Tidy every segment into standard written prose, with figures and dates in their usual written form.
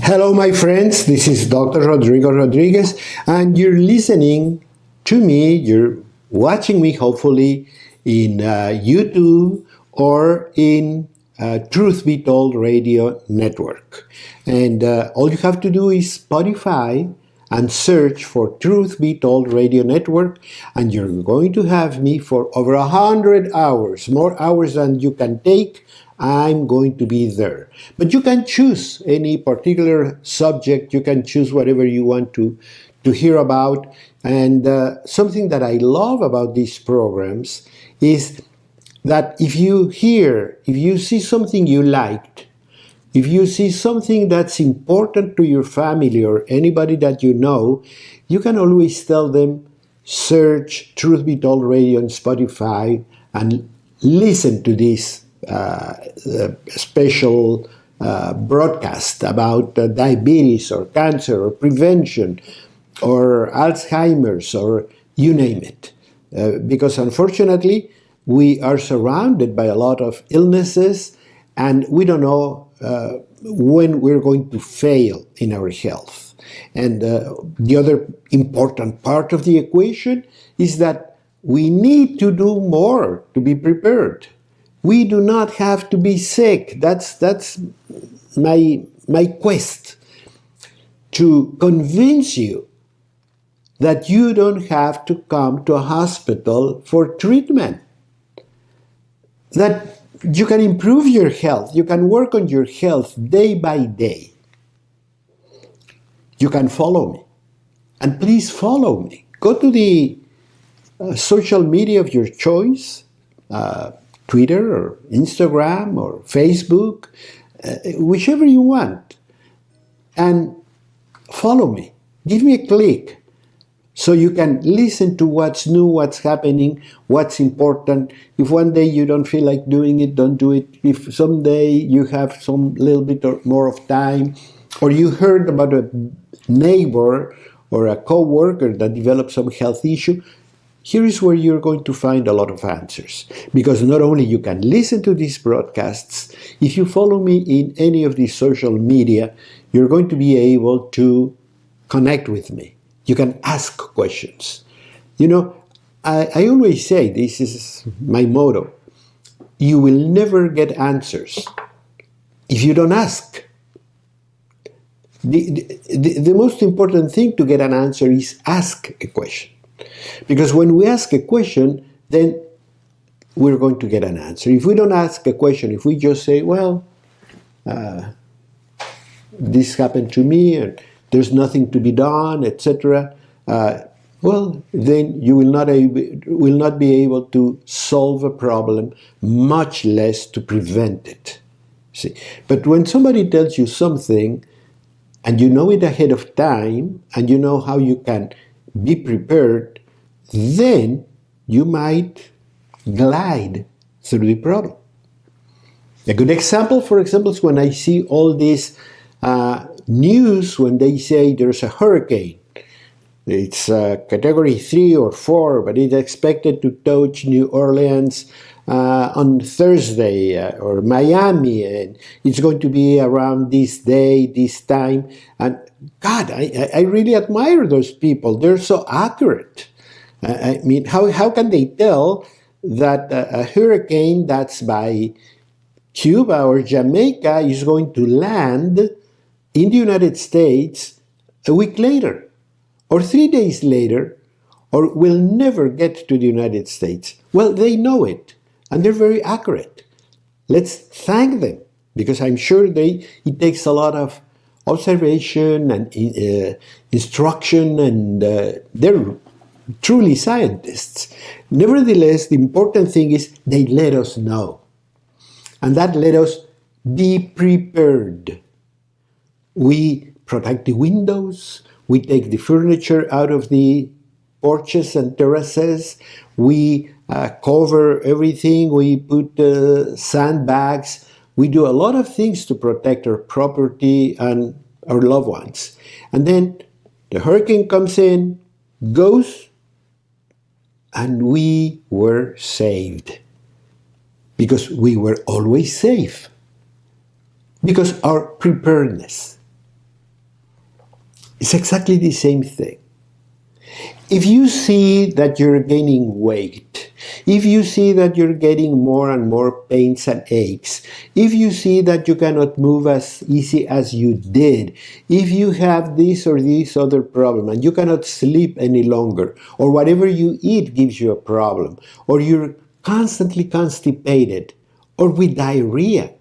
Hello, my friends. This is Dr. Rodrigo Rodriguez, and you're listening to me. You're watching me, hopefully, in YouTube or in Truth Be Told Radio Network. And all you have to do is Spotify and search for Truth Be Told Radio Network, and you're going to have me for over 100 hours, more hours than you can take. I'm going to be there. But you can choose any particular subject. You can choose whatever you want to hear about. And something that I love about these programs is that if you see something you liked, if you see something that's important to your family or anybody that you know, you can always tell them, search Truth Be Told Radio on Spotify and listen to this special broadcast about diabetes or cancer or prevention or Alzheimer's or you name it. Because unfortunately, we are surrounded by a lot of illnesses and we don't know when we're going to fail in our health. And the other important part of the equation is that we need to do more to be prepared. We do not have to be sick. That's my quest, to convince you that you don't have to come to a hospital for treatment, that you can improve your health, you can work on your health day by day. You can follow me, and please follow me. Go to the social media of your choice, Twitter or Instagram or Facebook, whichever you want, and follow me. Give me a click so you can listen to what's new, what's happening, what's important. If one day you don't feel like doing it, don't do it. If someday you have some little bit or more of time, or you heard about a neighbor or a co-worker that developed some health issue, here is where you're going to find a lot of answers. Because not only you can listen to these broadcasts, if you follow me in any of these social media, you're going to be able to connect with me. You can ask questions. You know, I always say, this is my motto, you will never get answers if you don't ask. The most important thing to get an answer is ask a question. Because when we ask a question, then we're going to get an answer. If we don't ask a question, if we just say, well, this happened to me and there's nothing to be done, etc., well, then you will not be able to solve a problem, much less to prevent it. See? But when somebody tells you something and you know it ahead of time and you know how you can be prepared, then you might glide through the problem. A good example, for example, is when I see all this news when they say there's a hurricane. It's category 3 or 4, but it's expected to touch New Orleans on Thursday or Miami, and it's going to be around this day, this time. And God, I really admire those people. They're so accurate. I mean, how can they tell that a hurricane that's by Cuba or Jamaica is going to land in the United States a week later, or 3 days later, or will never get to the United States? Well, they know it, and they're very accurate. Let's thank them, because I'm sure it takes a lot of observation and instruction, and they're truly scientists. Nevertheless, the important thing is they let us know. And that let us be prepared. We protect the windows, we take the furniture out of the porches and terraces, we cover everything, we put sandbags, we do a lot of things to protect our property and our loved ones. And then the hurricane comes in, goes, and we were saved. because we were always safe, because our preparedness is exactly the same thing. If you see that you're gaining weight, if you see that you're getting more and more pains and aches, if you see that you cannot move as easy as you did, if you have this or this other problem and you cannot sleep any longer, or whatever you eat gives you a problem, or you're constantly constipated, or with diarrhea,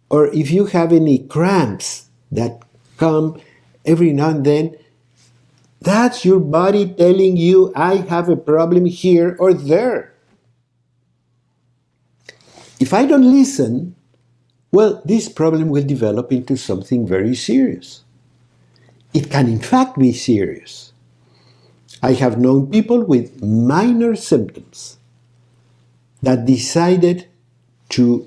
or if you have any cramps that come every now and then, that's your body telling you, I have a problem here or there. If I don't listen, well, this problem will develop into something very serious. It can in fact be serious. I have known people with minor symptoms that decided to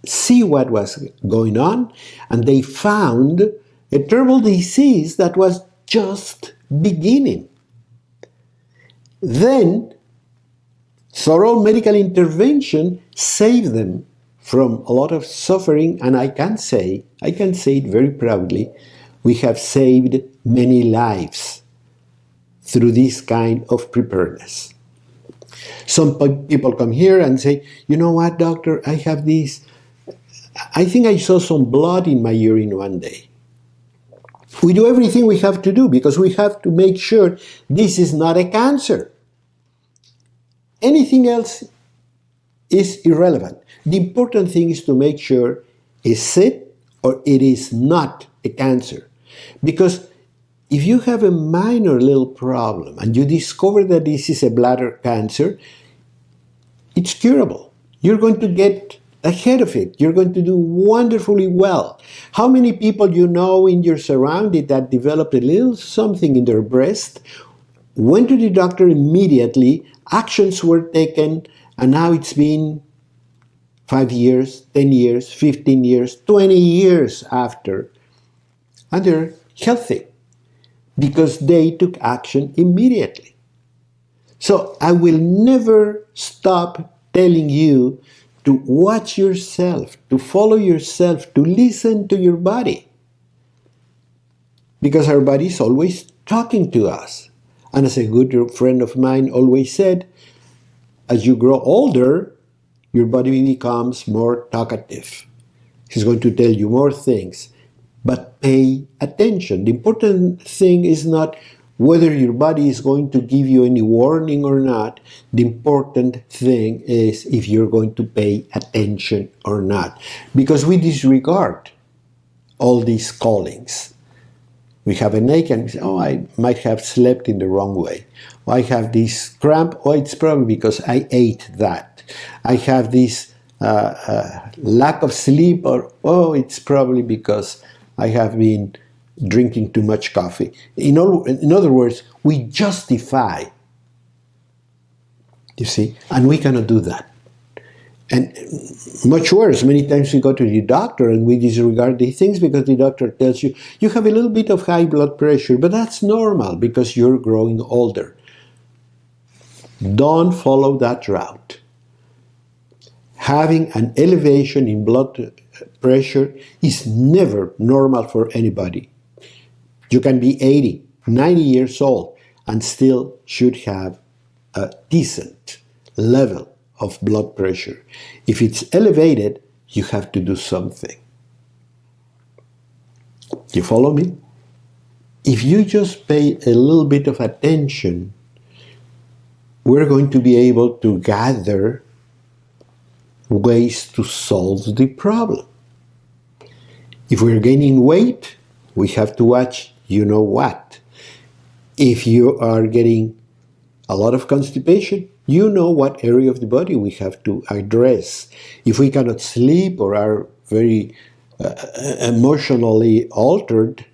see what was going on, and they found a terrible disease that was just beginning. Then, thorough medical intervention saved them from a lot of suffering, and I can say it very proudly, we have saved many lives through this kind of preparedness. Some people come here and say, you know what, doctor, I have this, I think I saw some blood in my urine one day. We do everything we have to do because we have to make sure this is not a cancer. Anything else is irrelevant. The important thing is to make sure is it or it is not a cancer. Because if you have a minor little problem and you discover that this is a bladder cancer, it's curable. You're going to get ahead of it. You're going to do wonderfully well. How many people you know in your surrounding that developed a little something in their breast, went to the doctor immediately, actions were taken, and now it's been 5 years, 10 years, 15 years, 20 years after, and they're healthy because they took action immediately. So I will never stop telling you to watch yourself, to follow yourself, to listen to your body. Because our body is always talking to us. And as a good friend of mine always said, as you grow older, your body becomes more talkative. He's going to tell you more things. But pay attention. The important thing is not whether your body is going to give you any warning or not. The important thing is if you're going to pay attention or not. Because we disregard all these callings. We have an ache and we say, oh, I might have slept in the wrong way. Or I have this cramp, oh, it's probably because I ate that. I have this lack of sleep, or oh, it's probably because I have been drinking too much coffee. In other words, we justify, you see, and we cannot do that. And much worse, many times we go to the doctor and we disregard the things because the doctor tells you, you have a little bit of high blood pressure, but that's normal because you're growing older. Don't follow that route. Having an elevation in blood pressure is never normal for anybody. You can be 80, 90 years old and still should have a decent level of blood pressure. If it's elevated, you have to do something. You follow me? If you just pay a little bit of attention, we're going to be able to gather ways to solve the problem. If we're gaining weight, we have to watch you know what. If you are getting a lot of constipation, you know what area of the body we have to address. If we cannot sleep or are very emotionally altered,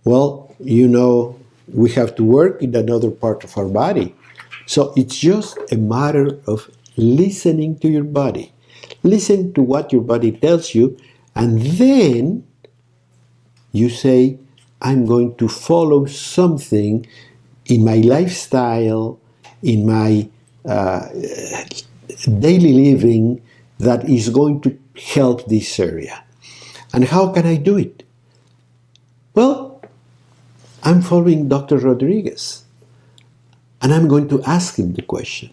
well, you know we have to work in another part of our body. So it's just a matter of listening to your body. Listen to what your body tells you, and then you say, I'm going to follow something in my lifestyle, in my daily living, that is going to help this area. And how can I do it? Well, I'm following Dr. Rodriguez, and I'm going to ask him the question.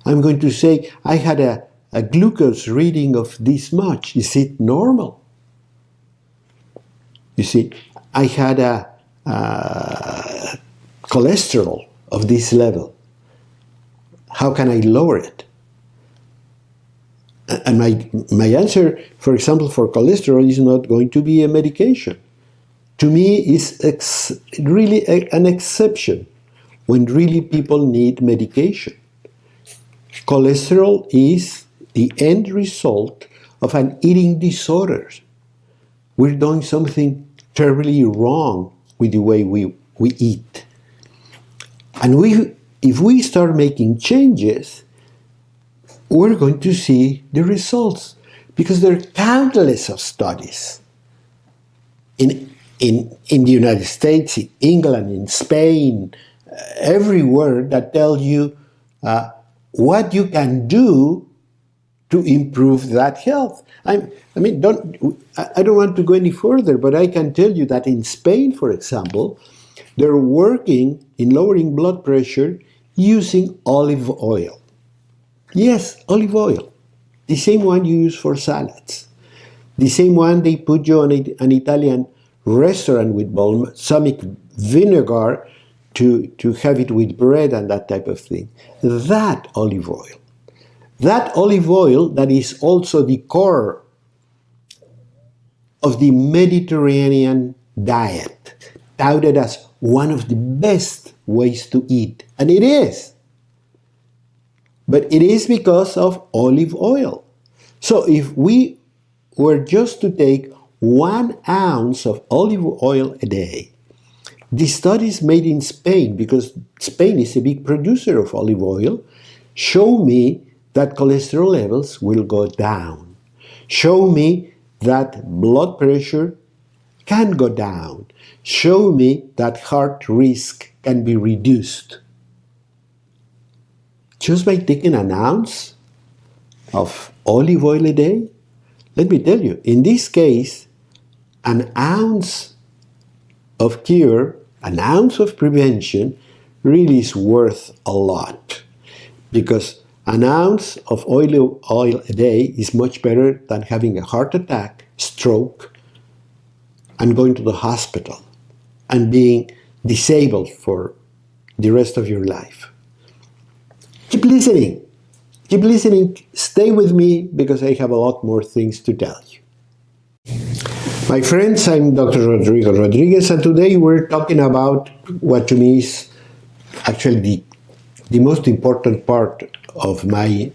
I'm going to say, I had a glucose reading of this much. Is it normal? You see, I had a cholesterol of this level. How can I lower it? And my answer, for example, for cholesterol is not going to be a medication. To me, it's really an exception when really people need medication. Cholesterol is the end result of an eating disorder. We're doing something terribly wrong with the way we eat. And if we start making changes, we're going to see the results, because there are countless of studies in the United States, in England, in Spain, everywhere, that tell you what you can do to improve that health. I don't want to go any further, but I can tell you that in Spain, for example, they're working in lowering blood pressure using olive oil. Yes, olive oil. The same one you use for salads. The same one they put you on an Italian restaurant with balsamic vinegar to have it with bread and that type of thing. That olive oil. That olive oil that is also the core of the Mediterranean diet, touted as one of the best ways to eat. And it is. But it is because of olive oil. So if we were just to take 1 ounce of olive oil a day, the studies made in Spain, because Spain is a big producer of olive oil, show me that cholesterol levels will go down. Show me that blood pressure can go down. Show me that heart risk can be reduced. Just by taking 1 ounce of olive oil a day? Let me tell you, in this case, 1 ounce of cure, 1 ounce of prevention really is worth a lot, because 1 ounce of olive oil a day is much better than having a heart attack, stroke, and going to the hospital and being disabled for the rest of your life. Keep listening. Keep listening. Stay with me, because I have a lot more things to tell you. My friends, I'm Dr. Rodrigo Rodriguez, and today we're talking about what to me is actually the most important part of my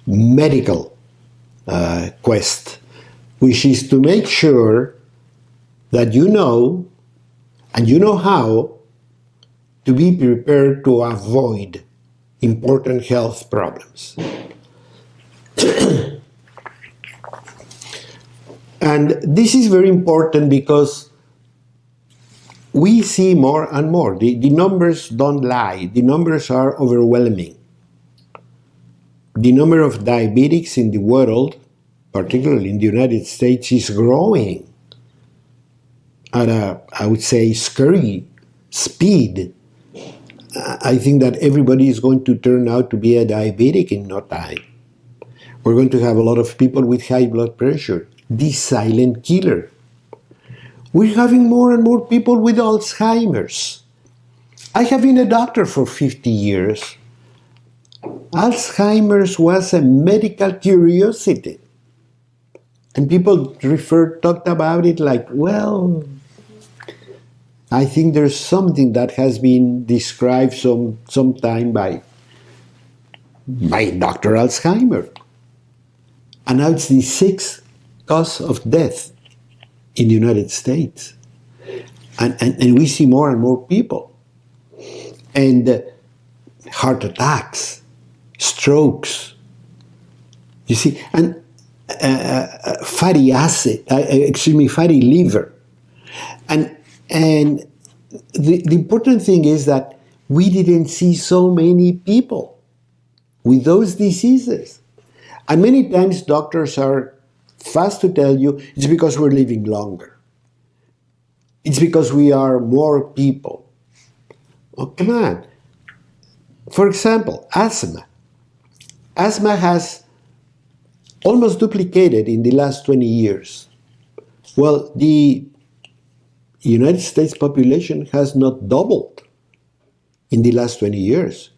medical quest, which is to make sure that you know, and you know how, to be prepared to avoid important health problems. And this is very important because we see more and more. The numbers don't lie. The numbers are overwhelming. The number of diabetics in the world, particularly in the United States, is growing at a, I would say, scary speed. I think that everybody is going to turn out to be a diabetic in no time. We're going to have a lot of people with high blood pressure, the silent killer. We're having more and more people with Alzheimer's. I have been a doctor for 50 years. Alzheimer's was a medical curiosity. And people talked about it like, well, I think there's something that has been described sometime by Dr. Alzheimer. And now it's the 6th cause of death in the United States. And we see more and more people. And heart attacks, strokes, you see, and fatty liver. And the important thing is that we didn't see so many people with those diseases. And many times doctors are fast to tell you it's because we're living longer. It's because we are more people. Oh, come on. For example, asthma. Asthma has almost duplicated in the last 20 years. Well, the United States population has not doubled in the last 20 years.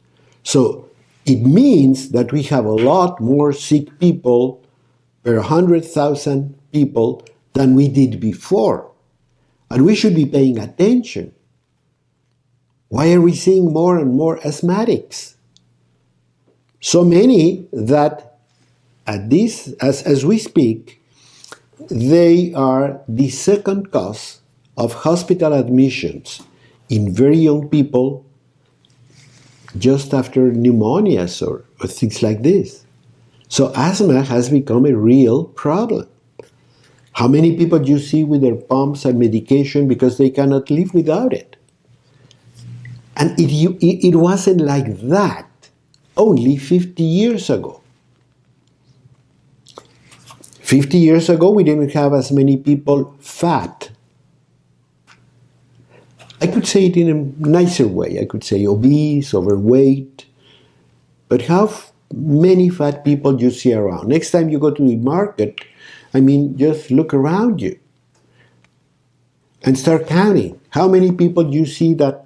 So it means that we have a lot more sick people per 100,000 people than we did before. And we should be paying attention. Why are we seeing more and more asthmatics? So many that as we speak, they are the second cause of hospital admissions in very young people just after pneumonias or things like this. So asthma has become a real problem. How many people do you see with their pumps and medication because they cannot live without it? And it wasn't like that only 50 years ago. 50 years ago, we didn't have as many people fat. I could say it in a nicer way. I could say obese, overweight. But how many fat people do you see around? Next time you go to the market, I mean, just look around you and start counting. How many people do you see that,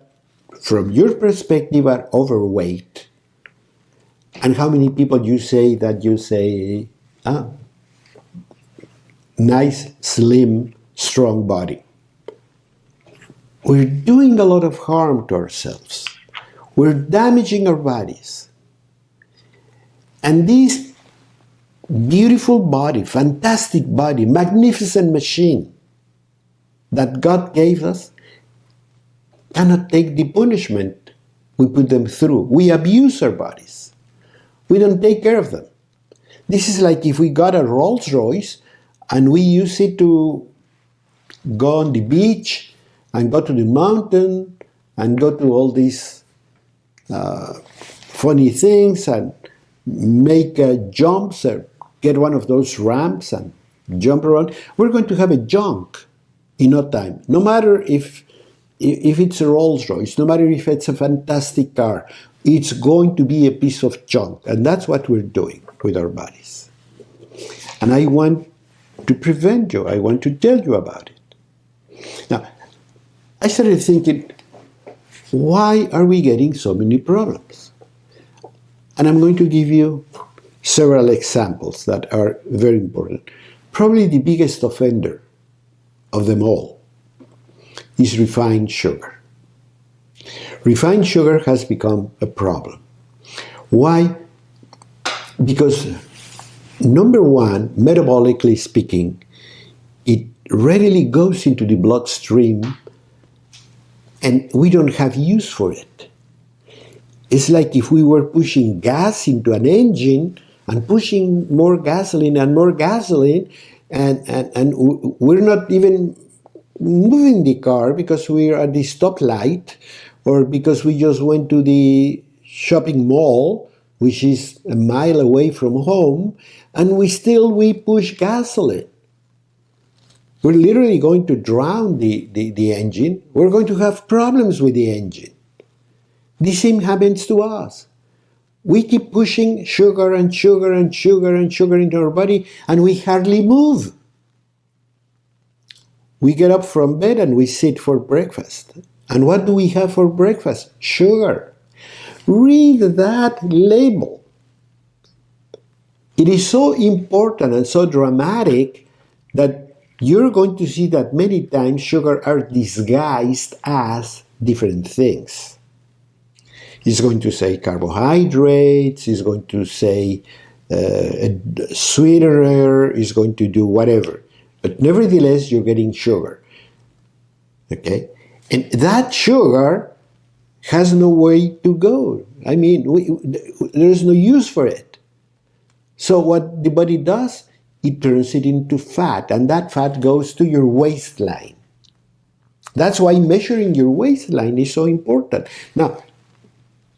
from your perspective, are overweight? And how many people do you say, nice, slim, strong body? We're doing a lot of harm to ourselves. We're damaging our bodies. And this beautiful body, fantastic body, magnificent machine that God gave us cannot take the punishment we put them through. We abuse our bodies. We don't take care of them. This is like if we got a Rolls Royce and we use it to go on the beach and go to the mountain and go to all these funny things and make jumps or get one of those ramps and jump around. We're going to have a junk in no time. No matter if it's a Rolls Royce, no matter if it's a fantastic car, it's going to be a piece of junk. And that's what we're doing with our bodies. And I want to prevent you. I want to tell you about it. Now, I started thinking, why are we getting so many problems? And I'm going to give you several examples that are very important. Probably the biggest offender of them all is refined sugar. Refined sugar has become a problem. Why? Because, number one, metabolically speaking, it readily goes into the bloodstream and we don't have use for it. It's like if we were pushing gas into an engine and pushing more gasoline and more gasoline, and we're not even moving the car because we're at the stoplight or because we just went to the shopping mall, which is a mile away from home, and we push gasoline. We're literally going to drown the engine. We're going to have problems with the engine. The same happens to us. We keep pushing sugar and sugar and sugar and sugar into our body, and we hardly move. We get up from bed and we sit for breakfast. And what do we have for breakfast? Sugar. Read that label. It is so important and so dramatic that you're going to see that many times sugar are disguised as different things. It's going to say carbohydrates, it's going to say a sweetener, it's going to do whatever. But nevertheless, you're getting sugar. Okay? And that sugar has no way to go. I mean, there's no use for it. So what the body does, it turns it into fat, and that fat goes to your waistline. That's why measuring your waistline is so important. Now,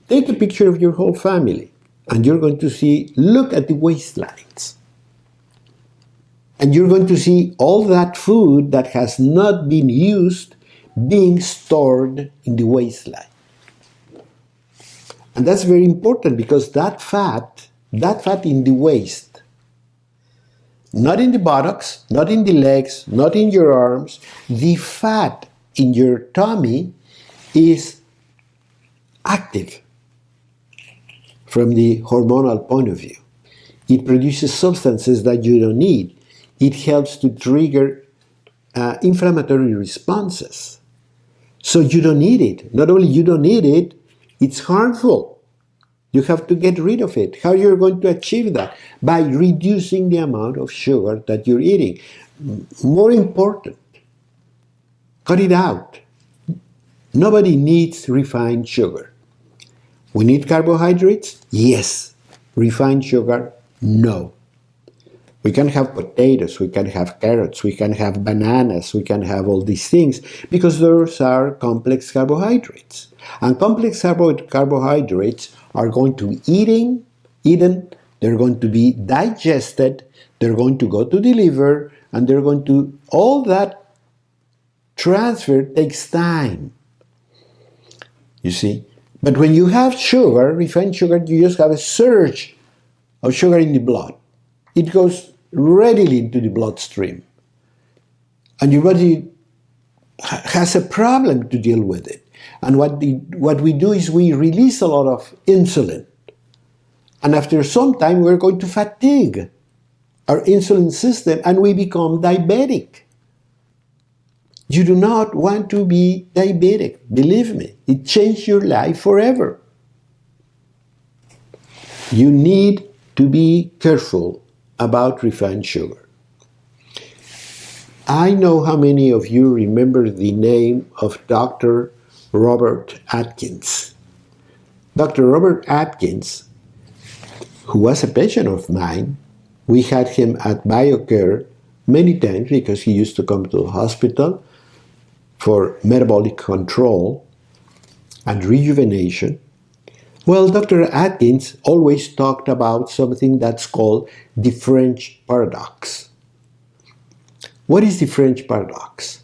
take a picture of your whole family. and you're going to see, look at the waistlines. And you're going to see all that food that has not been used being stored in the waistline. And that's very important because that fat in the waist, not in the buttocks, not in the legs, not in your arms, the fat in your tummy is active from the hormonal point of view. It produces substances that you don't need. It helps to trigger inflammatory responses. So you don't need it. Not only you don't need it, it's harmful. You have to get rid of it. How you're going to achieve that? By reducing the amount of sugar that you're eating. More important, cut it out. Nobody needs refined sugar. We need carbohydrates? Yes. Refined sugar? No. We can have potatoes, we can have carrots, we can have bananas, we can have all these things because those are complex carbohydrates. And complex carbohydrates are going to be eaten, they're going to be digested, they're going to go to the liver, and they're going to, all that transfer takes time. You see? But when you have sugar, refined sugar, you just have a surge of sugar in the blood. It goes readily into the bloodstream. And your body has a problem to deal with it. And what we do is we release a lot of insulin. And after some time, we're going to fatigue our insulin system and we become diabetic. You do not want to be diabetic. Believe me, it changed your life forever. You need to be careful about refined sugar. I know how many of you remember the name of Dr. Robert Atkins. Dr. Robert Atkins, who was a patient of mine, we had him at BioCare many times because he used to come to the hospital for metabolic control and rejuvenation. Well, Dr. Atkins always talked about something that's called the French paradox. What is the French paradox?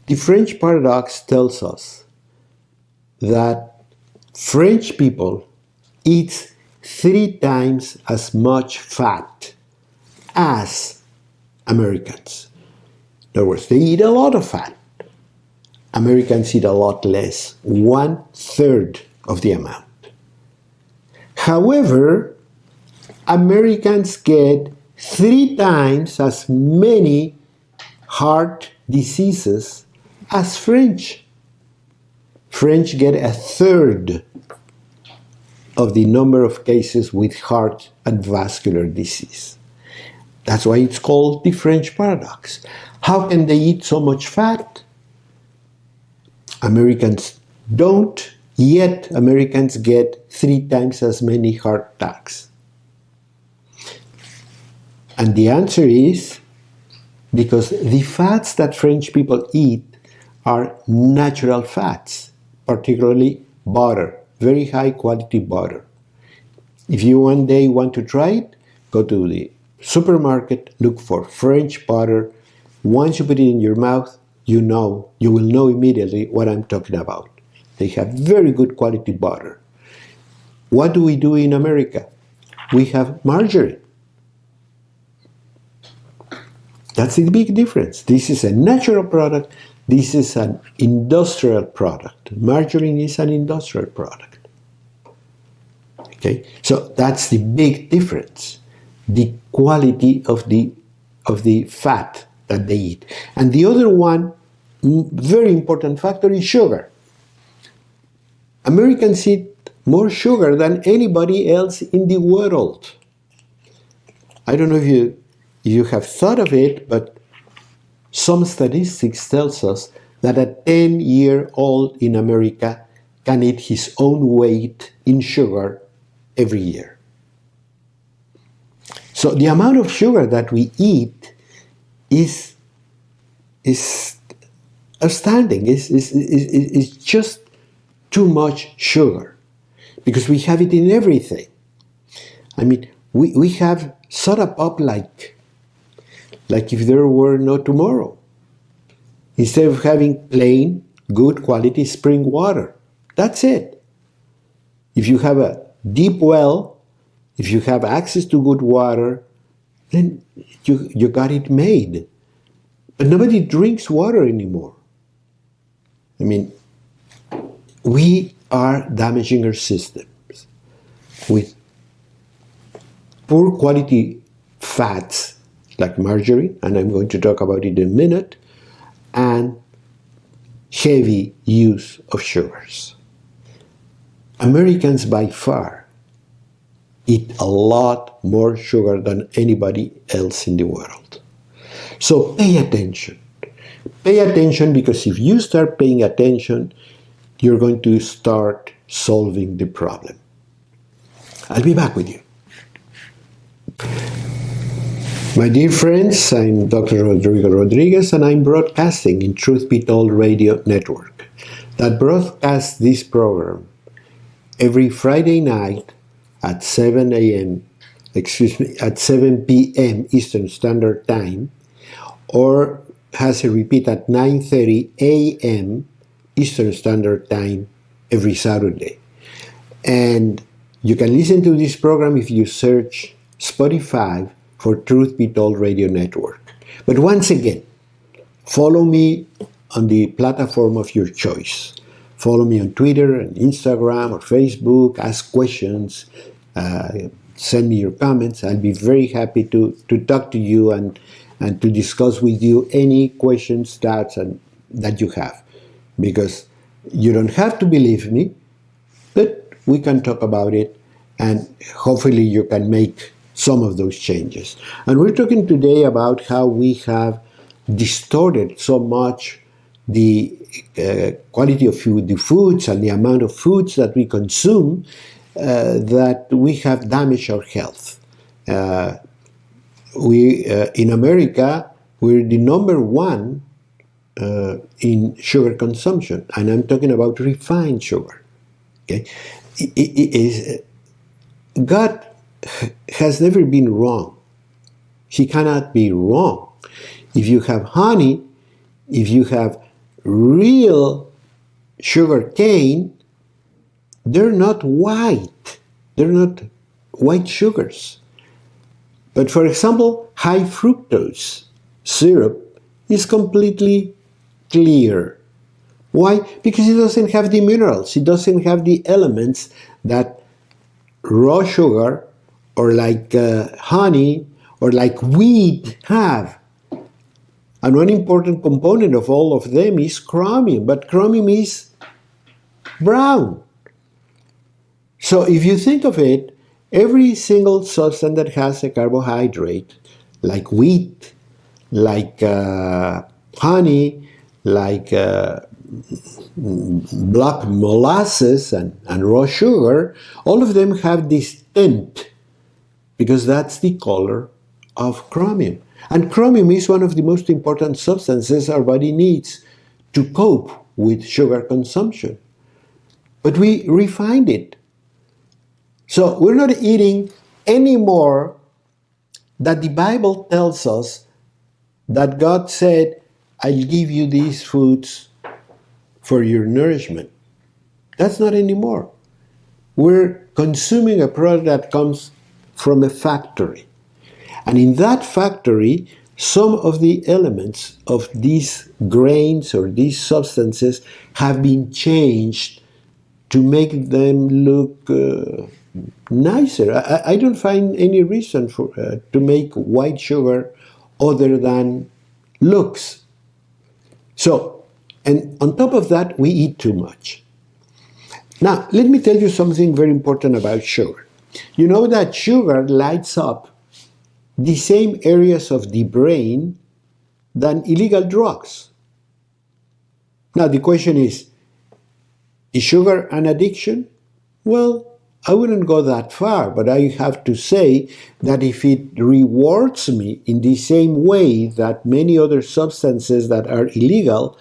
The French paradox tells us that French people eat 3 times as much fat as Americans. In other words, they eat a lot of fat. Americans eat a lot less, 1/3 of the amount. However, Americans get 3 times as many heart diseases as French. French get 1/3 of the number of cases with heart and vascular disease. That's why it's called the French paradox. How can they eat so much fat? Americans don't. Yet Americans get 3 times as many heart attacks. And the answer is because the fats that French people eat are natural fats, particularly butter, very high quality butter. If you one day want to try it, go to the supermarket, look for French butter. Once you put it in your mouth, you will know immediately what I'm talking about. They have very good quality butter. What do we do in America? We have margarine. That's the big difference. This is a natural product. This is an industrial product. Margarine is an industrial product. Okay, so that's the big difference. The quality of the fat that they eat. And the other one, very important factor is sugar. Americans eat more sugar than anybody else in the world. I don't know if you have thought of it, but some statistics tells us that a 10-year-old in America can eat his own weight in sugar every year. So the amount of sugar that we eat is outstanding. It's just too much sugar because we have it in everything. I mean, we have soda pop like if there were no tomorrow. Instead of having plain, good quality spring water. That's it. If you have a deep well, if you have access to good water, then you got it made. But nobody drinks water anymore. I mean, we are damaging our systems with poor quality fats like margarine, and I'm going to talk about it in a minute, and heavy use of sugars. Americans by far eat a lot more sugar than anybody else in the world. So pay attention. Pay attention, because if you start paying attention, you're going to start solving the problem. I'll be back with you. My dear friends, I'm Dr. Rodrigo Rodriguez, and I'm broadcasting in Truth Be Told Radio Network that broadcasts this program every Friday night at 7 p.m. Eastern Standard Time, or has a repeat at 9:30 a.m. Eastern Standard Time every Saturday. And you can listen to this program if you search Spotify for Truth Be Told Radio Network. But once again, follow me on the platform of your choice. Follow me on Twitter and Instagram or Facebook, ask questions, send me your comments. I'll be very happy to talk to you and to discuss with you any questions, doubts that you have. Because you don't have to believe me, but we can talk about it, and hopefully you can make some of those changes. And we're talking today about how we have distorted so much the quality of food, the foods and the amount of foods that we consume, that we have damaged our health. In America, we're the number one in sugar consumption, and I'm talking about refined sugar. Okay, God has never been wrong. He cannot be wrong. If you have honey, if you have real sugar cane, they're not white. They're not white sugars. But for example, high fructose syrup is completely clear. Why? Because it doesn't have the minerals. It doesn't have the elements that raw sugar or like honey or like wheat have. And one important component of all of them is chromium, but chromium is brown. So if you think of it, every single substance that has a carbohydrate, like wheat, like honey, like black molasses and raw sugar, all of them have this tint, because that's the color of chromium. And chromium is one of the most important substances our body needs to cope with sugar consumption. But we refined it. So we're not eating any more that the Bible tells us that God said, I'll give you these foods for your nourishment. That's not anymore. We're consuming a product that comes from a factory. And in that factory, some of the elements of these grains or these substances have been changed to make them look nicer. I don't find any reason to make white sugar other than looks. So, and on top of that, we eat too much. Now, let me tell you something very important about sugar. You know that sugar lights up the same areas of the brain than illegal drugs. Now, the question is sugar an addiction? Well, I wouldn't go that far, but I have to say that if it rewards me in the same way that many other substances that are illegal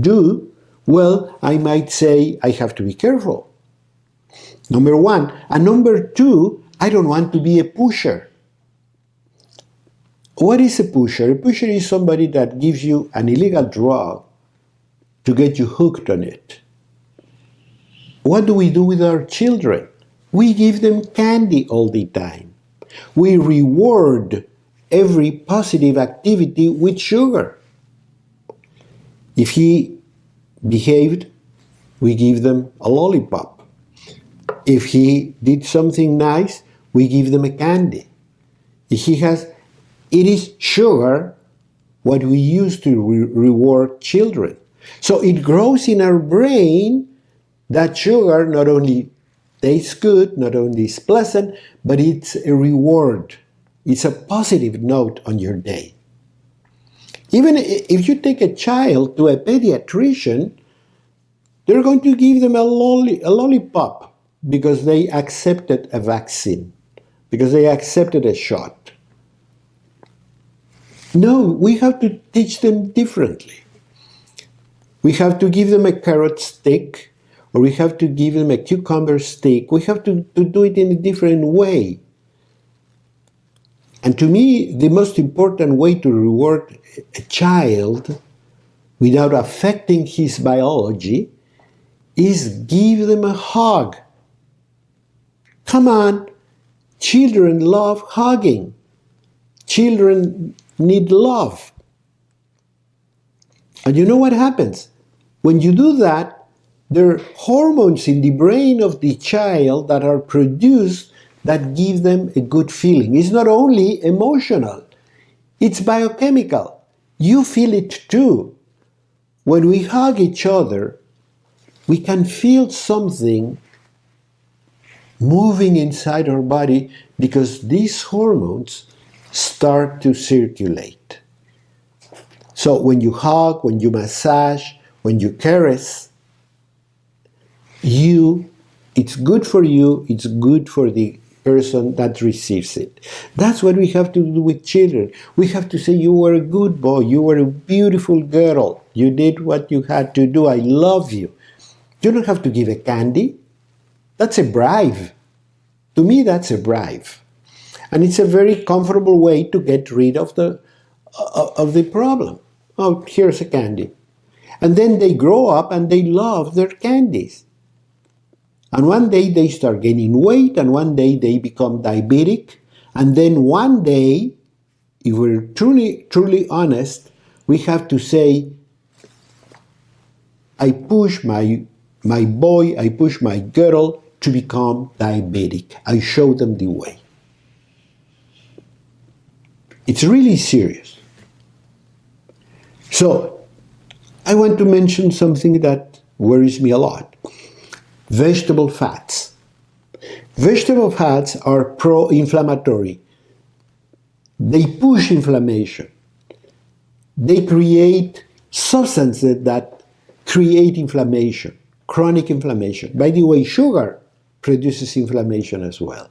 do, well, I might say I have to be careful. Number one. And number two, I don't want to be a pusher. What is a pusher? A pusher is somebody that gives you an illegal drug to get you hooked on it. What do we do with our children? We give them candy all the time. We reward every positive activity with sugar. If he behaved, we give them a lollipop. If he did something nice, we give them a candy. If he has, it is sugar what we use to reward children. So it grows in our brain that sugar not only tastes good, not only is pleasant, but it's a reward. It's a positive note on your day. Even if you take a child to a pediatrician, they're going to give them a lollipop because they accepted a vaccine, because they accepted a shot. No, we have to teach them differently. We have to give them a carrot stick, or we have to give them a cucumber stick. We have to do it in a different way. And to me, the most important way to reward a child without affecting his biology is give them a hug. Come on, children love hugging. Children need love. And you know what happens? When you do that, there are hormones in the brain of the child that are produced that give them a good feeling. It's not only emotional, it's biochemical. You feel it too. When we hug each other, we can feel something moving inside our body because these hormones start to circulate. So when you hug, when you massage, when you caress, it's good for you, it's good for the person that receives it. That's what we have to do with children. We have to say, you were a good boy, you were a beautiful girl, you did what you had to do, I love you. You don't have to give a candy. That's a bribe. To me, that's a bribe. And it's a very comfortable way to get rid of the problem. Oh, here's a candy. And then they grow up and they love their candies. And one day they start gaining weight, and one day they become diabetic. And then one day, if we're truly honest, we have to say, I push my boy, I push my girl to become diabetic. I show them the way. It's really serious. So, I want to mention something that worries me a lot. Vegetable fats. Vegetable fats are pro-inflammatory. They push inflammation. They create substances that create inflammation, chronic inflammation. By the way, sugar produces inflammation as well.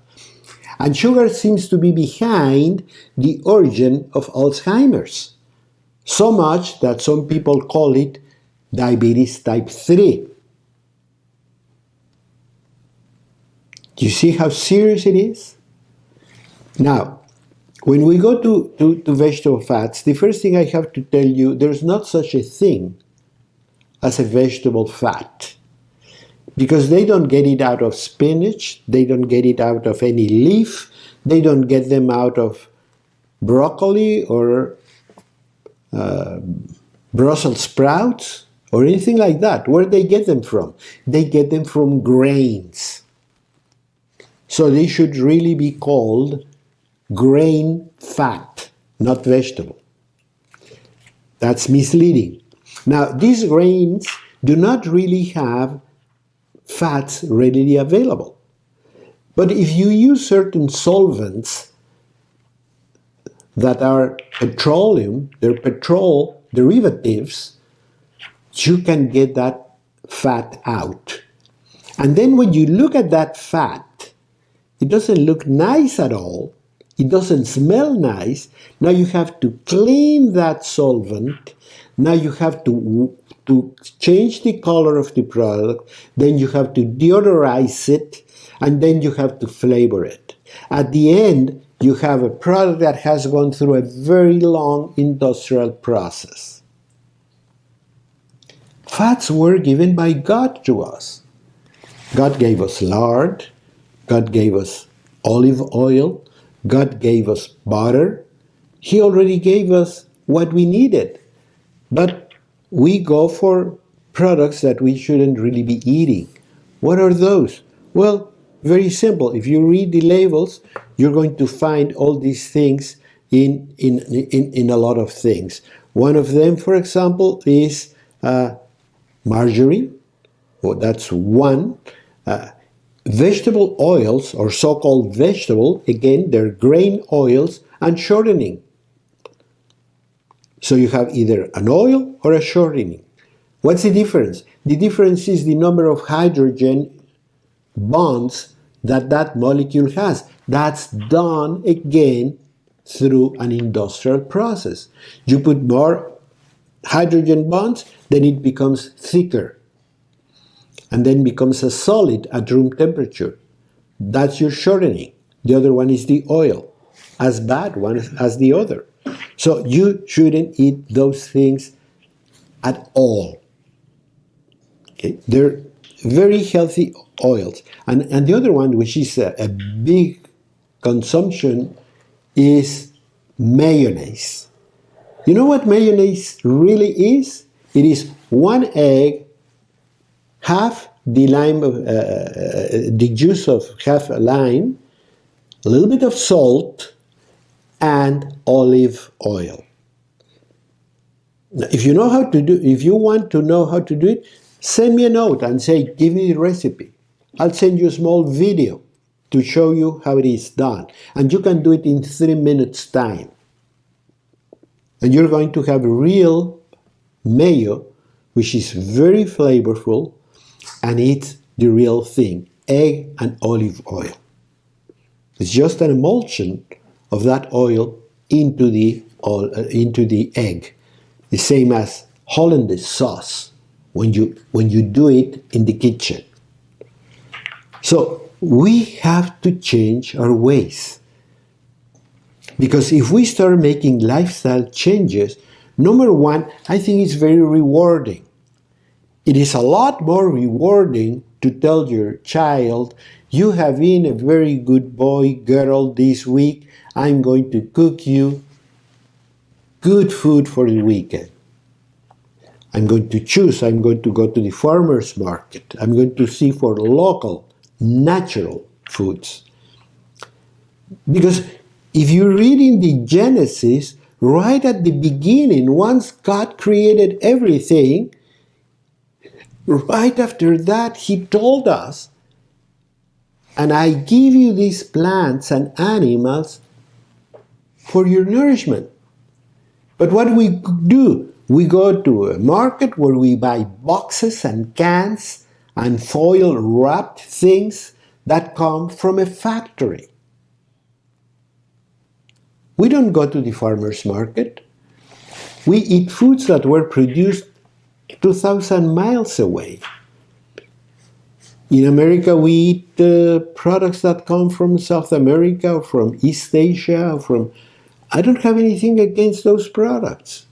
And sugar seems to be behind the origin of Alzheimer's. So much that some people call it diabetes type 3. Do you see how serious it is? Now, when we go to vegetable fats, the first thing I have to tell you, there's not such a thing as a vegetable fat. Because they don't get it out of spinach, they don't get it out of any leaf, they don't get them out of broccoli or Brussels sprouts or anything like that. Where do they get them from? They get them from grains. So they should really be called grain fat, not vegetable. That's misleading. Now, these grains do not really have fats readily available. But if you use certain solvents that are petroleum, they're petrol derivatives, you can get that fat out. And then when you look at that fat, it doesn't look nice at all. It doesn't smell nice. Now you have to clean that solvent. Now you have to change the color of the product. Then you have to deodorize it. And then you have to flavor it. At the end, you have a product that has gone through a very long industrial process. Fats were given by God to us. God gave us lard, God gave us olive oil, God gave us butter. He already gave us what we needed. But we go for products that we shouldn't really be eating. What are those? Well, very simple. If you read the labels, you're going to find all these things in a lot of things. One of them, for example, is margarine. Well, that's one. Vegetable oils, or so-called vegetable, again, they're grain oils and shortening. So you have either an oil or a shortening. What's the difference? The difference is the number of hydrogen bonds that that molecule has. That's done again through an industrial process. You put more hydrogen bonds, then it becomes thicker and then becomes a solid at room temperature. That's your shortening. The other one is the oil, as bad one as the other. So you shouldn't eat those things at all. Okay? They're very healthy oils. And the other one, which is a big consumption, is mayonnaise. You know what mayonnaise really is? It is one egg, half the lime, the juice of half a lime, a little bit of salt, and olive oil. Now, if you want to know how to do it, send me a note and say, give me the recipe. I'll send you a small video to show you how it is done. And you can do it in 3 minutes time. And you're going to have real mayo, which is very flavorful, and it's the real thing, egg and olive oil. It's just an emulsion of that oil into the egg, the same as Hollandaise sauce when you do it in the kitchen. So we have to change our ways, because if we start making lifestyle changes, number one, I think it's very rewarding. It is a lot more rewarding to tell your child, you have been a very good boy, girl this week, I'm going to cook you good food for the weekend. I'm going to go to the farmer's market. I'm going to see for local, natural foods. Because if you read in the Genesis, right at the beginning, once God created everything, right after that, He told us, and I give you these plants and animals for your nourishment. But what do? We go to a market where we buy boxes and cans and foil wrapped things that come from a factory. We don't go to the farmer's market. We eat foods that were produced 2,000 miles away. In America, we eat products that come from South America or from East Asia. I don't have anything against those products.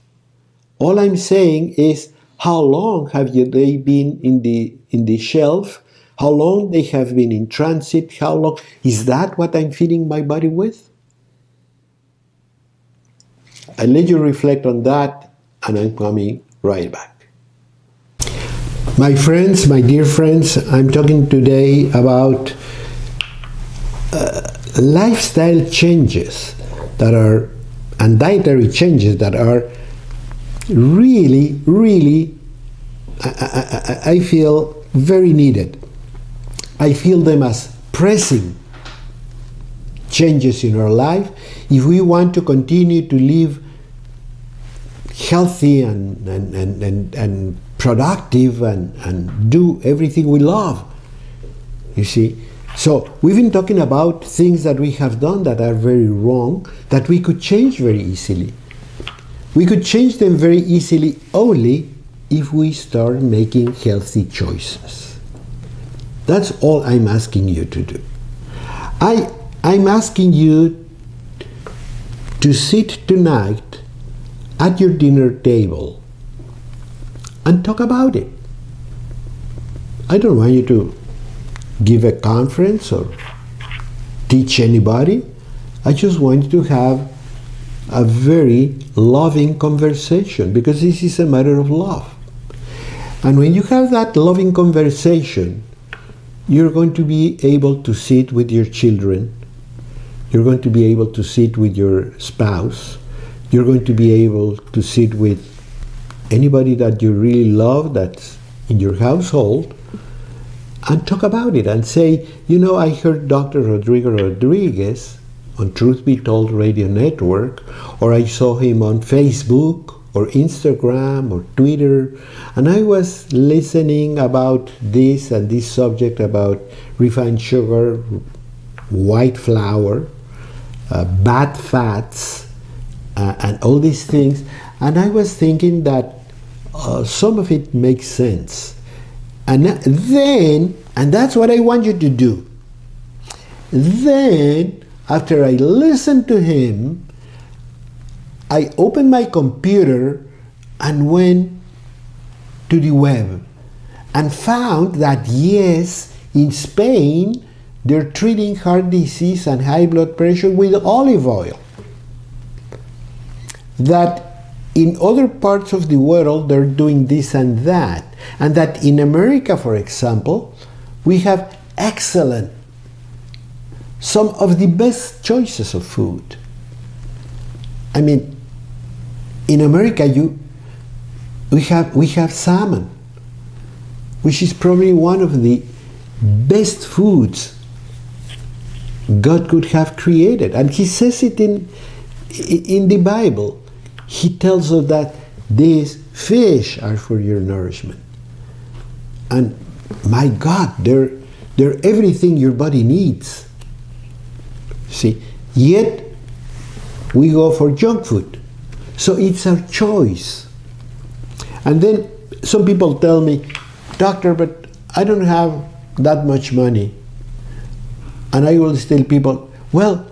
All I'm saying is, how long have they been in the shelf? How long they have been in transit? How long? Is that what I'm feeding my body with? I'll let you reflect on that, and I'm coming right back. My friends, my dear friends, I'm talking today about lifestyle changes and dietary changes that are really, really, I feel very needed. I feel them as pressing changes in our life if we want to continue to live healthy and productive and do everything we love. You see? So we've been talking about things that we have done that are very wrong, that we could change very easily. We could change them very easily only if we start making healthy choices. That's all I'm asking you to do. I I'm asking you to sit tonight at your dinner table and talk about it. I don't want you to give a conference or teach anybody. I just want you to have a very loving conversation, because this is a matter of love. And when you have that loving conversation, you're going to be able to sit with your children, you're going to be able to sit with your spouse, you're going to be able to sit with anybody that you really love that's in your household, and talk about it and say, you know, I heard Dr. Rodrigo Rodriguez on Truth Be Told Radio Network, or I saw him on Facebook or Instagram or Twitter, and I was listening about this and this subject about refined sugar, white flour, bad fats, and all these things, and I was thinking that some of it makes sense. And then, and that's what I want you to do, then after I listened to him, I opened my computer and went to the web and found that yes, in Spain, they're treating heart disease and high blood pressure with olive oil. That in other parts of the world, they're doing this and that. And that in America, for example, we have excellent, some of the best choices of food. I mean, in America, we have salmon, which is probably one of the best foods God could have created. And he says it in the Bible. He tells us that these fish are for your nourishment. And my God, they're everything your body needs. See, yet we go for junk food. So it's our choice. And then some people tell me, doctor, but I don't have that much money. And I will tell people, well,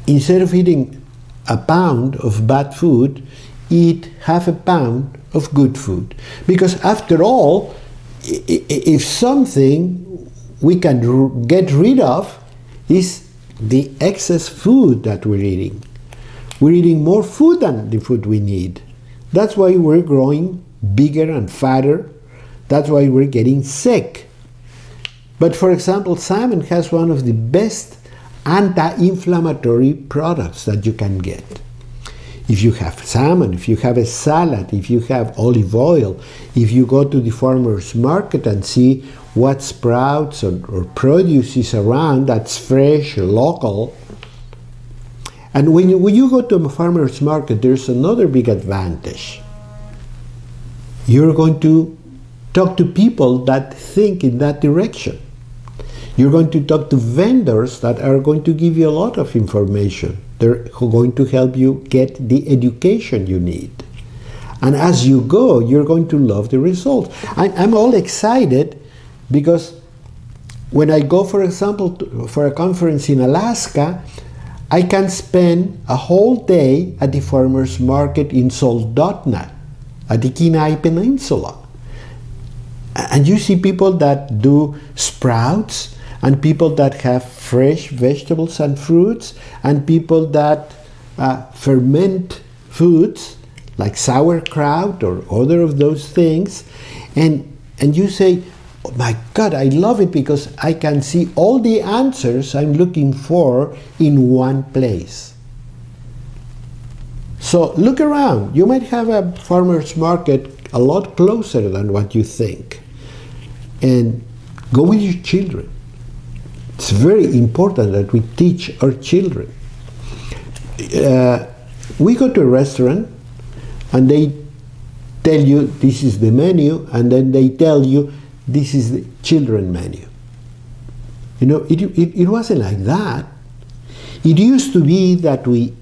instead of eating a pound of bad food, eat half a pound of good food. Because after all, if something we can get rid of is the excess food that we're eating. We're eating more food than the food we need. That's why we're growing bigger and fatter. That's why we're getting sick. But for example, salmon has one of the best anti-inflammatory products that you can get. If you have salmon, if you have a salad, if you have olive oil, if you go to the farmer's market and see what sprouts or produce is around that's fresh, local. And when you go to a farmer's market, there's another big advantage. You're going to talk to people that think in that direction. You're going to talk to vendors that are going to give you a lot of information. They're going to help you get the education you need. And as you go, you're going to love the results. I'm all excited because when I go, for example, for a conference in Alaska, I can spend a whole day at the farmer's market in Soldotna, at the Kenai Peninsula. And you see people that do sprouts, and people that have fresh vegetables and fruits, and people that ferment foods like sauerkraut or other of those things, and you say, oh my God, I love it because I can see all the answers I'm looking for in one place. So look around. You might have a farmer's market a lot closer than what you think. And go with your children. It's very important that we teach our children. We go to a restaurant and they tell you this is the menu, and then they tell you this is the children menu. You know, it wasn't like that. It used to be that we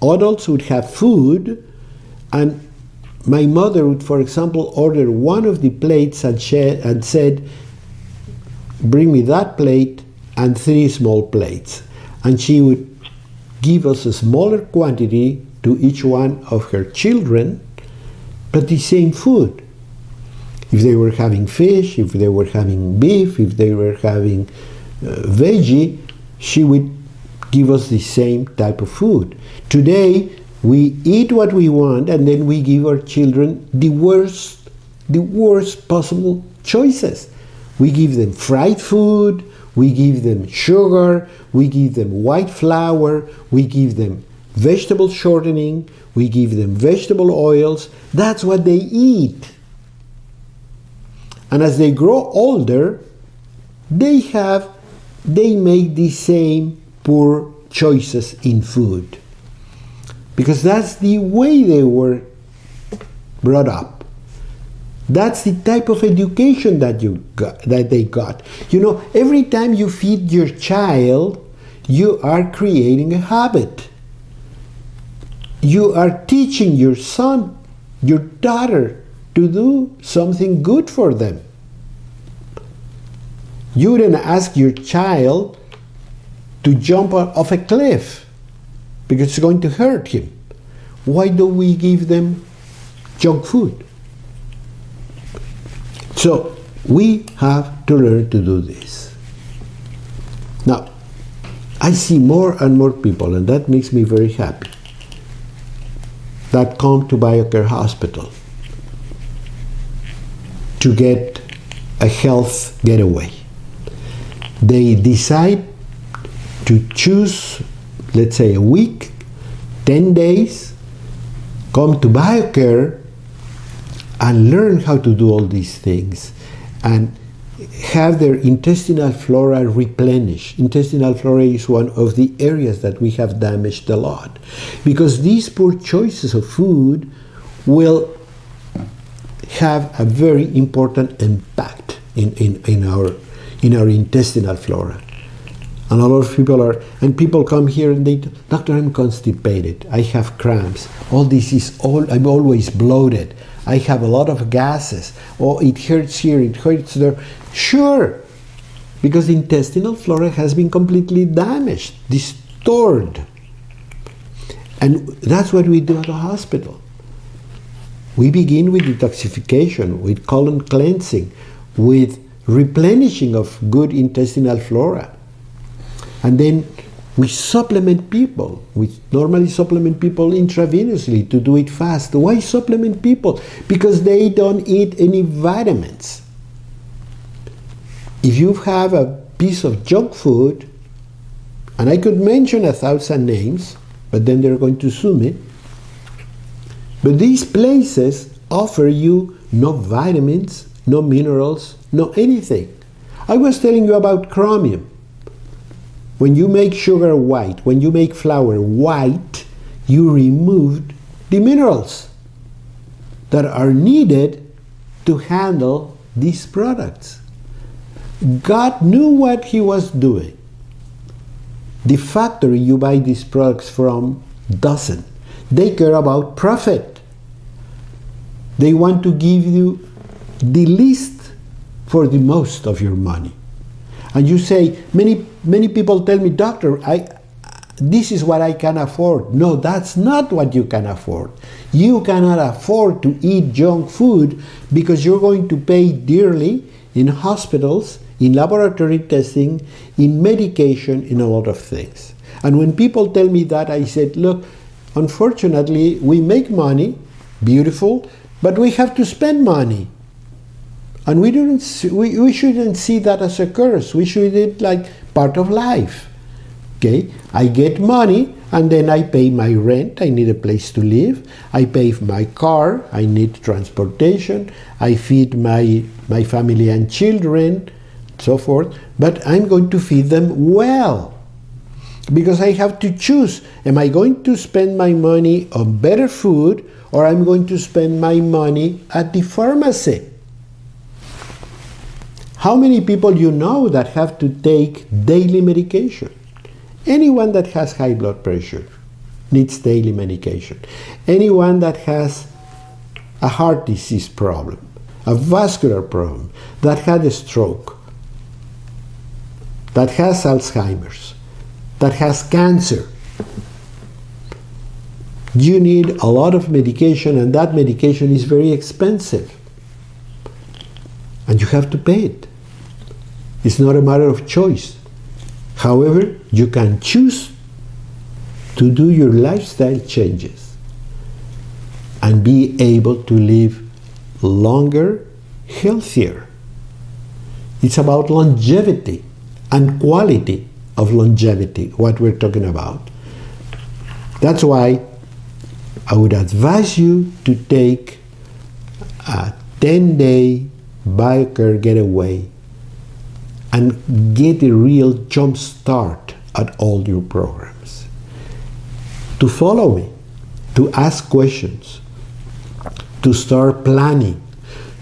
adults would have food, and my mother would, for example, order one of the plates and said, bring me that plate and 3 small plates. And she would give us a smaller quantity to each one of her children, but the same food. If they were having fish, if they were having beef, if they were having veggie, she would give us the same type of food. Today, we eat what we want, and then we give our children the worst possible choices. We give them fried food, we give them sugar, we give them white flour, we give them vegetable shortening, we give them vegetable oils. That's what they eat. And as they grow older, they make the same poor choices in food. Because that's the way they were brought up. That's the type of education that they got. You know, every time you feed your child, you are creating a habit. You are teaching your son, your daughter, to do something good for them. You wouldn't ask your child to jump off a cliff because it's going to hurt him. Why do we give them junk food? So we have to learn to do this. Now, I see more and more people, and that makes me very happy, that come to BioCare Hospital to get a health getaway. They decide to choose, let's say, a week, 10 days, come to BioCare and learn how to do all these things and have their intestinal flora replenished. Intestinal flora is one of the areas that we have damaged a lot, because these poor choices of food will have a very important impact in our intestinal flora. And a lot of people come here and they, doctor, I'm constipated, I have cramps, I'm always bloated, I have a lot of gases, oh, it hurts here, it hurts there. Sure, because the intestinal flora has been completely damaged, distorted. And that's what we do at the hospital. We begin with detoxification, with colon cleansing, with replenishing of good intestinal flora. And then we supplement people. We normally supplement people intravenously to do it fast. Why supplement people? Because they don't eat any vitamins. If you have a piece of junk food, and I could mention 1,000 names, but then they're going to sue me, but these places offer you no vitamins, no minerals, no anything. I was telling you about chromium. When you make sugar white, when you make flour white, you removed the minerals that are needed to handle these products. God knew what he was doing. The factory you buy these products from doesn't. They care about profit. They want to give you the least for the most of your money. And you say, many people tell me, doctor, this is what I can afford. No, that's not what you can afford. You cannot afford to eat junk food because you're going to pay dearly in hospitals, in laboratory testing, in medication, in a lot of things. And when people tell me that, I said, look, unfortunately, we make money, beautiful, but we have to spend money. And we shouldn't see that as a curse. We should see it like part of life. Okay? I get money, and then I pay my rent. I need a place to live. I pay for my car. I need transportation. I feed my family and children, so forth. But I'm going to feed them well, because I have to choose. Am I going to spend my money on better food, or I'm going to spend my money at the pharmacy? How many people you know that have to take daily medication? Anyone that has high blood pressure needs daily medication. Anyone that has a heart disease problem, a vascular problem, that had a stroke, that has Alzheimer's, that has cancer, you need a lot of medication, and that medication is very expensive. And you have to pay it. It's not a matter of choice. However, you can choose to do your lifestyle changes and be able to live longer, healthier. It's about longevity and quality of longevity, what we're talking about. That's why I would advise you to take a 10-day BioCare getaway and get a real jump start at all your programs. To follow me, to ask questions, to start planning,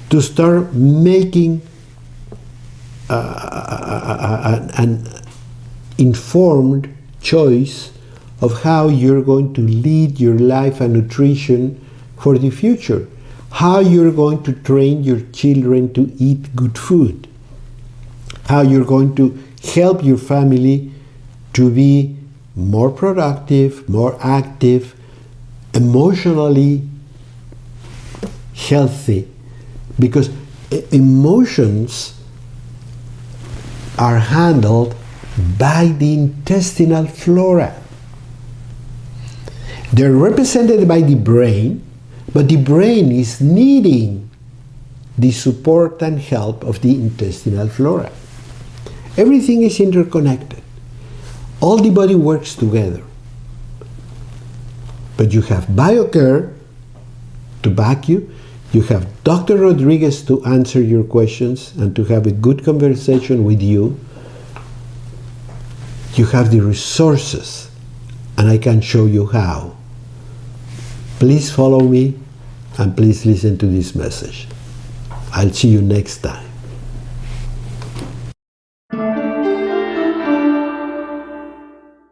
to start making an informed choice of how you're going to lead your life and nutrition for the future, how you're going to train your children to eat good food, how you're going to help your family to be more productive, more active, emotionally healthy, because emotions are handled by the intestinal flora. They're represented by the brain, but the brain is needing the support and help of the intestinal flora. Everything is interconnected. All the body works together. But you have BioCare to back you. You have Dr. Rodriguez to answer your questions and to have a good conversation with you. You have the resources, and I can show you how. Please follow me and please listen to this message. I'll see you next time.